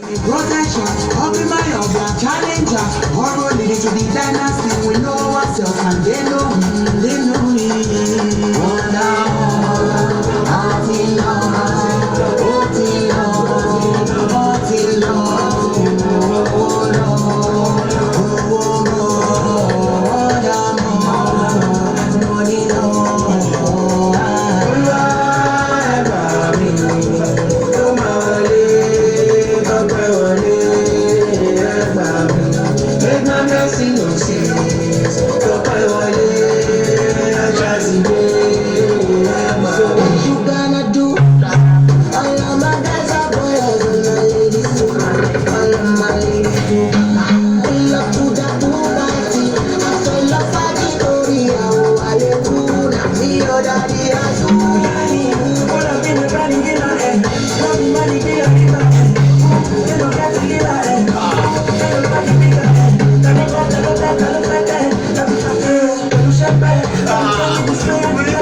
Protection, open my up, black challenger. Horror leading to the dynasty. We know ourselves and they know me, they know me. Wonder, until